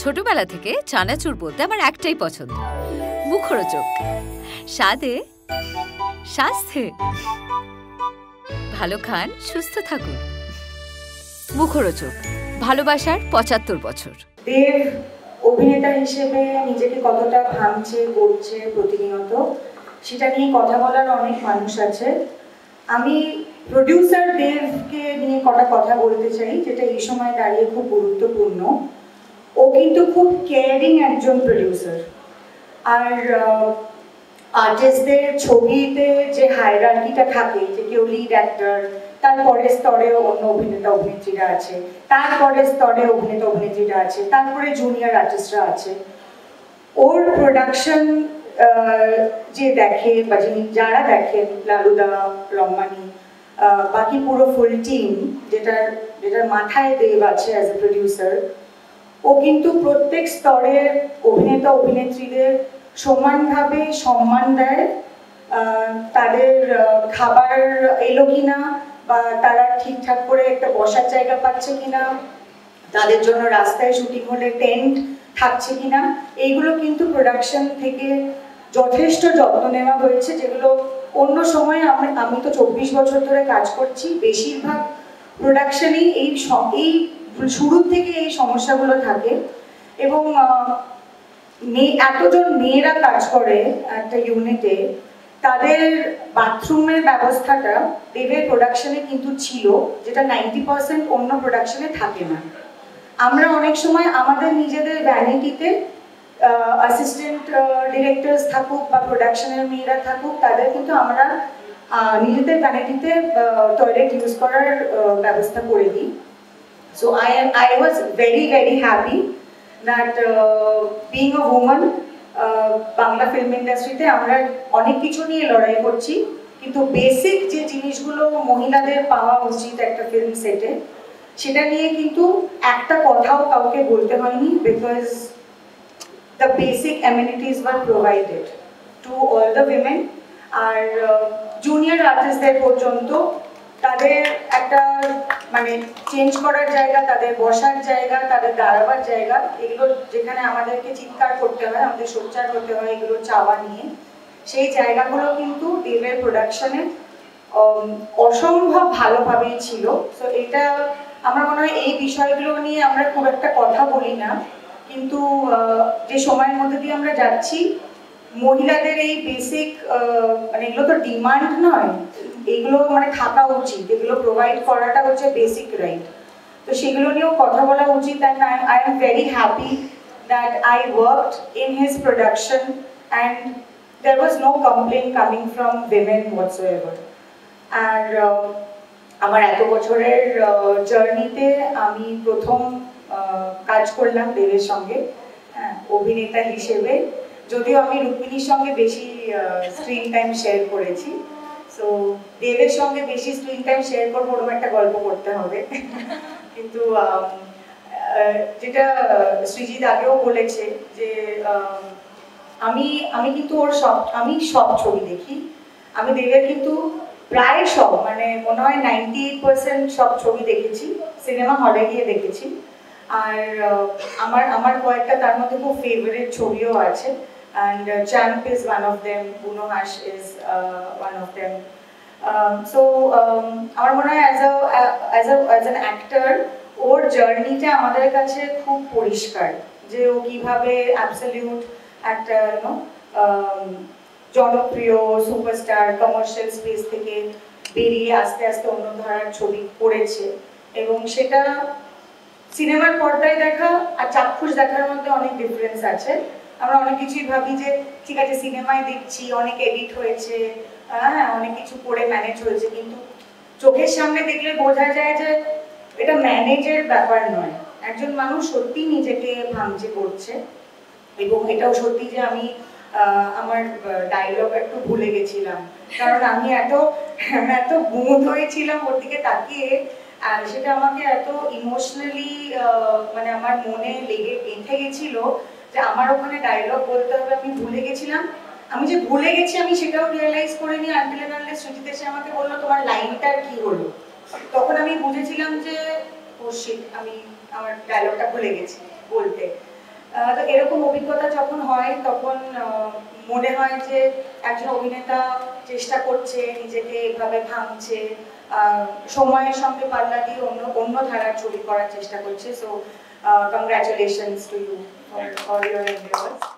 ছোটবেলা থেকে চানাচুর বলতে আমার একটাই পছন্দ, মুখরোচক, স্বাদে স্বাস্থ্যে। ভালো খান, সুস্থ থাকুন। মুখরোচক, ভালোবাসার ৭৫ বছর। দেব অভিনেতা হিসেবে নিজেকে কতটা ভাঙছে করছে প্রতিনিয়ত, সেটা নিয়ে কথা বলার অনেক মানুষ আছে। আমি প্রডিউসার দেবকে নিয়ে কটা কথা বলতে চাই, যেটা এই সময় দাঁড়িয়ে খুব গুরুত্বপূর্ণ। ও কিন্তু খুব কেয়ারিং একজন প্রডিউসার। আর আর্টিস্টদের ছবিতে যে হায়ারার্কিটা থাকে, যে কেউ লিড অ্যাক্টর, তারপরের স্তরে অন্য অভিনেতা অভিনেত্রীরা আছে, তারপরের স্তরে অভিনেতা অভিনেত্রীরা আছে, তারপরে জুনিয়র আর্টিস্টরা আছে। ওর প্রোডাকশন যে দেখে বা যারা দেখেন, লালুদা, রম্মানি, বাকি পুরো ফুল টিম, যেটার মাথায় দেব আছে অ্যাজ এ প্রডিউসার, ও কিন্তু প্রত্যেক স্তরের অভিনেতা অভিনেত্রীদের সমানভাবে সম্মান দেয়। তাদের খাবার এলো কিনা, বা তারা ঠিকঠাক করে একটা বসার জায়গা পাচ্ছে কিনা, তাদের জন্য রাস্তায় শুটিং হলে টেন্ট থাকছে কিনা, এইগুলো কিন্তু প্রোডাকশন থেকে যথেষ্ট যত্ন নেওয়া হয়েছে, যেগুলো অন্য সময় আমি তো ২৪ বছর ধরে কাজ করছি, বেশিরভাগ প্রোডাকশনেই এই শুরুর থেকে এই সমস্যাগুলো থাকে। এবং এতজন মেয়েরা কাজ করে একটা ইউনিটে, তাদের বাথরুমের ব্যবস্থাটা দেবের প্রোডাকশনে কিন্তু ছিল, যেটা 90% অন্য প্রোডাকশনে থাকে না। আমরা অনেক সময় আমাদের নিজেদের ভ্যানিটিতে, অ্যাসিস্ট্যান্ট ডিরেক্টরস থাকুক বা প্রোডাকশনের মেয়েরা থাকুক, তাদের কিন্তু আমরা নিজেদের ভ্যানিটিতে টয়লেট ইউজ করার ব্যবস্থা করে দিই। So I was very happy that being a woman, Bangla film ইন্ডাস্ট্রিতে আমরা অনেক কিছু নিয়ে লড়াই করছি, কিন্তু বেসিক যে জিনিসগুলো মহিলাদের পাওয়া উচিত একটা ফিল্ম সেটে, সেটা নিয়ে কিন্তু একটা কথাও কাউকে বলতে হয়নি, because the basic amenities were provided to all the women. আর জুনিয়র আর্টিস্টদের পর্যন্ত তাদের একটা মানে চেঞ্জ করার জায়গা, তাদের বসার জায়গা, তাদের দাঁড়াবার জায়গা, এগুলো যেখানে আমাদেরকে চিৎকার করতে হয়, আমাদের সোচ্চার করতে হয় এগুলো চাওয়া নিয়ে, সেই জায়গাগুলো কিন্তু দেবের প্রোডাকশনে অসম্ভব ভালোভাবেই ছিল। সো এটা আমার মনে হয় এই বিষয়গুলো নিয়ে আমরা খুব একটা কথা বলি না, কিন্তু যে সময়ের মধ্যে দিয়ে আমরা যাচ্ছি, মহিলাদের এই বেসিক মানে এগুলো তো ডিমান্ড নয়, এগুলো মানে থাকা উচিত, এগুলো প্রোভাইড করাটা হচ্ছে বেসিক রাইট। তো সেগুলো নিয়েও কথা বলা উচিত। And I am very happy that I worked in his production and there was no complain coming from women whatsoever. আর আমার এত বছরের জার্নিতে আমি প্রথম কাজ করলাম দেবের সঙ্গে অভিনেতা হিসেবে, যদিও আমি রুক্মিণীর সঙ্গে বেশি স্ক্রিন টাইম শেয়ার করেছি। সো দেবের সঙ্গে বেশি স্ক্রিন টাইম শেয়ার করবো, ওরকম একটা গল্প করতে হবে। কিন্তু যেটা সৃজিত আগেও বলেছে যে আমি কিন্তু আমি সব ছবি দেখি, আমি দেবের কিন্তু প্রায় সব, মানে মনে হয় 98% সব ছবি দেখেছি, সিনেমা হলে গিয়ে দেখেছি। আর আমার কয়েকটা তার মধ্যে খুব ফেভারিট ছবিও আছে, and Champ is one of them, Bruno Hash is one of them. So আমার মনে হয় as an actor ওর জার্নিটা আমাদের কাছে খুব পরিষ্কার, যে ও কিভাবে অ্যাবসলিউট একটা জনপ্রিয় সুপারস্টার কমার্শিয়াল স্পেস থেকে বেরিয়ে আস্তে আস্তে অন্য ধারার ছবি করেছে, এবং সেটা সিনেমার পর্দায় দেখা আর চাক্ষুষ দেখার মধ্যে অনেক ডিফারেন্স আছে। আমরা অনেক কিছুই ভাবি যে ঠিক আছে সিনেমায় দেখছি অনেক এডিট হয়েছে, হ্যাঁ অনেক কিছু করে ম্যানেজ হয়েছে, কিন্তু চোখের সামনে দেখলে বোঝা যায় যে এটা ম্যানেজের ব্যাপার নয়, একজন মানুষ সত্যি নিজেকে ভাঙচে করছে। এবং এটাও সত্যি যে আমি আমার ডায়লগ একটু ভুলে গেছিলাম, কারণ আমি এত গুমুট হয়েছিলাম ওর দিকে তাকিয়ে, আর সেটা আমাকে এত ইমোশনালি মানে আমার মনে গেঁথে গেছিল যে আমার ওখানে ডায়লগ বলতে হবে, আমি ভুলে গেছিলাম। আমি যে ভুলে গেছি আমি সেটাও রিয়েলাইজ করিনি আনটিল এন্ড আনলেস সুজিত এসে আমাকে বললো তোমার লাইনটার কি হলো, তখন আমি বুঝেছিলাম যে ও শিট, আমি আমার ডায়লগটা ভুলে গেছি বলতে। তো এরকম অভিজ্ঞতা যখন হয় তখন মনে হয় যে একজন অভিনেতা চেষ্টা করছে, নিজেকে এভাবে ভাঙছে, সময়ের সঙ্গে পাল্লা দিয়ে অন্য ধারার ছবি করার চেষ্টা করছে। So congratulations to you for all your এন্ডিওর্স।